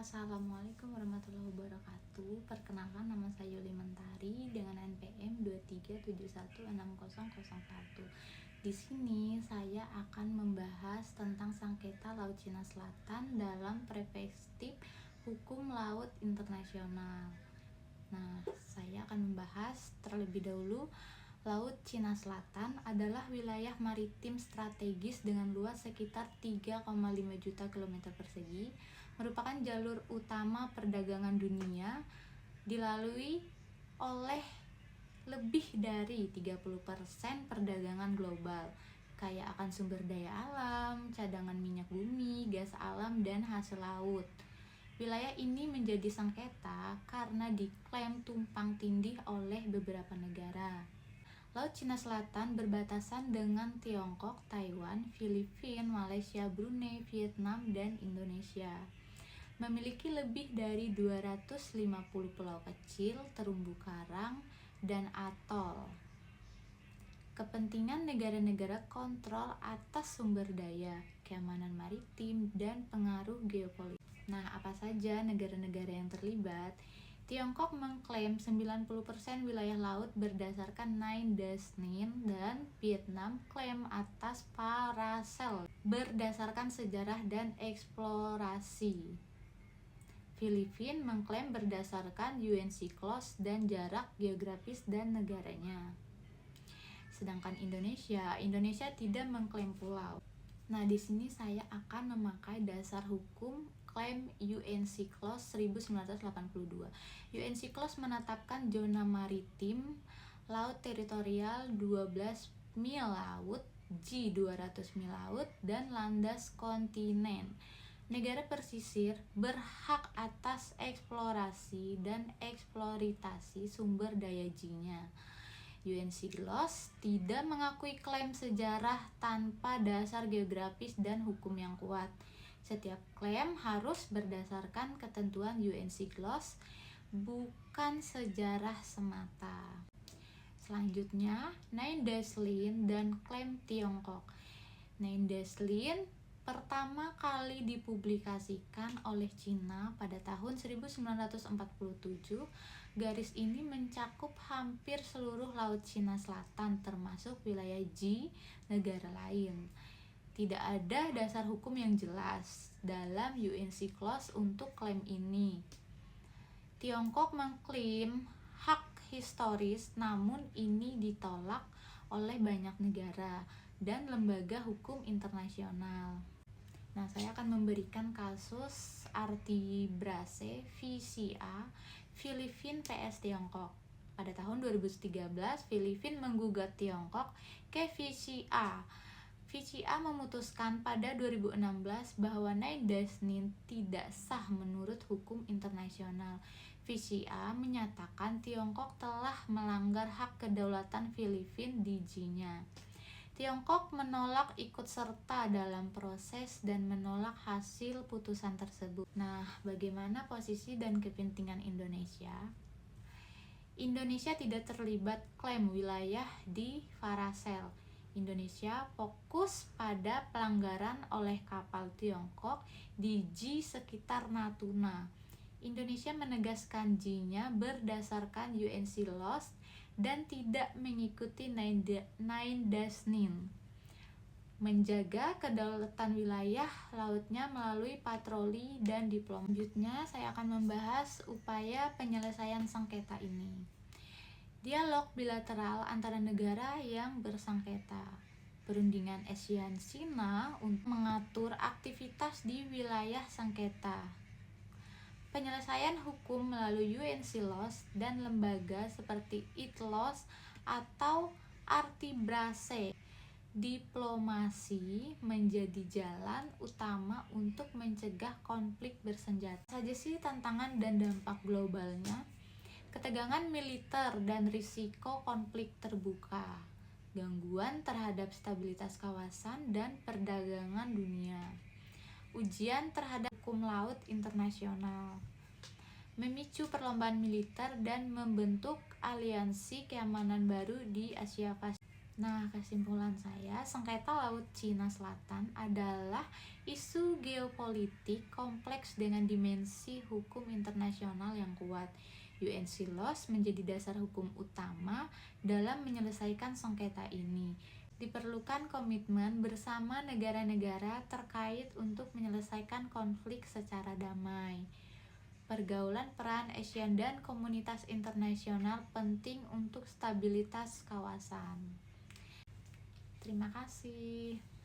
Assalamualaikum warahmatullahi wabarakatuh. Perkenalkan, nama saya Yuli Mentari dengan NPM 2371601. Di sini saya akan membahas tentang sengketa Laut Cina Selatan dalam perspektif hukum laut internasional. Nah, saya akan membahas terlebih dahulu. Laut Cina Selatan adalah wilayah maritim strategis dengan luas sekitar 3,5 juta km persegi, merupakan jalur utama perdagangan dunia, dilalui oleh lebih dari 30% perdagangan global, kaya akan sumber daya alam, cadangan minyak bumi, gas alam, dan hasil laut. Wilayah ini menjadi sengketa karena diklaim tumpang tindih oleh beberapa negara. Laut Cina Selatan berbatasan dengan Tiongkok, Taiwan, Filipina, Malaysia, Brunei, Vietnam, dan Indonesia. Memiliki lebih dari 250 pulau kecil, terumbu karang, dan atol. Kepentingan negara-negara kontrol atas sumber daya, keamanan maritim, dan pengaruh geopolitik. Nah, apa saja negara-negara yang terlibat? Tiongkok mengklaim 90% wilayah laut berdasarkan Nine Dash Line, dan Vietnam klaim atas Paracel berdasarkan sejarah dan eksplorasi. Filipina mengklaim berdasarkan UNCLOS dan jarak geografis dan negaranya. Sedangkan Indonesia tidak mengklaim pulau. Nah, di sini saya akan memakai dasar hukum klaim UNCLOS 1982. UNCLOS menetapkan zona maritim laut teritorial 12 mil laut, G 200 mil laut, dan landas kontinen. Negara pesisir berhak atas eksplorasi dan eksploitasi sumber daya G-nya. UNCLOS tidak mengakui klaim sejarah tanpa dasar geografis dan hukum yang kuat. Setiap klaim harus berdasarkan ketentuan UNCLOS, bukan sejarah semata. Selanjutnya, Nine Dash Line dan klaim Tiongkok. Nine Dash Line pertama kali dipublikasikan oleh Cina pada tahun 1947. Garis ini mencakup hampir seluruh Laut Cina Selatan termasuk wilayah G negara lain. Tidak ada dasar hukum yang jelas dalam UNCLOS untuk klaim ini. Tiongkok mengklaim hak historis, namun ini ditolak oleh banyak negara dan lembaga hukum internasional. Nah, saya akan memberikan kasus Artibrase VCA Filipina vs Tiongkok. Pada tahun 2013, Filipina menggugat Tiongkok ke VCA. VCA memutuskan pada 2016 bahwa Nine Dash Line tidak sah menurut hukum internasional. VCA menyatakan Tiongkok telah melanggar hak kedaulatan Filipina di G-nya. Tiongkok menolak ikut serta dalam proses dan menolak hasil putusan tersebut. Nah, bagaimana posisi dan kepentingan Indonesia? Indonesia tidak terlibat klaim wilayah di Paracel. Indonesia fokus pada pelanggaran oleh kapal Tiongkok di G sekitar Natuna. Indonesia menegaskan G-nya berdasarkan UNCLOS dan tidak mengikuti Nine Dash Line. Menjaga kedaulatan wilayah lautnya melalui patroli dan diplomasi. Selanjutnya, saya akan membahas upaya penyelesaian sengketa ini. Dialog bilateral antara negara yang bersengketa. Perundingan ASEAN-Cina untuk mengatur aktivitas di wilayah sengketa. Penyelesaian hukum melalui UNCLOS dan lembaga seperti ITLOS atau Artibrase. Diplomasi menjadi jalan utama untuk mencegah konflik bersenjata. Saja sih tantangan dan dampak globalnya. Ketegangan militer dan risiko konflik terbuka. Gangguan terhadap stabilitas kawasan dan perdagangan dunia. Ujian terhadap hukum laut internasional, memicu perlombaan militer dan membentuk aliansi keamanan baru di Asia Pasifik. Nah, kesimpulan saya, sengketa Laut Cina Selatan adalah isu geopolitik kompleks dengan dimensi hukum internasional yang kuat. UNCLOS menjadi dasar hukum utama dalam menyelesaikan sengketa ini. Diperlukan komitmen bersama negara-negara terkait untuk menyelesaikan konflik secara damai. Pergaulan peran ASEAN dan komunitas internasional penting untuk stabilitas kawasan. Terima kasih.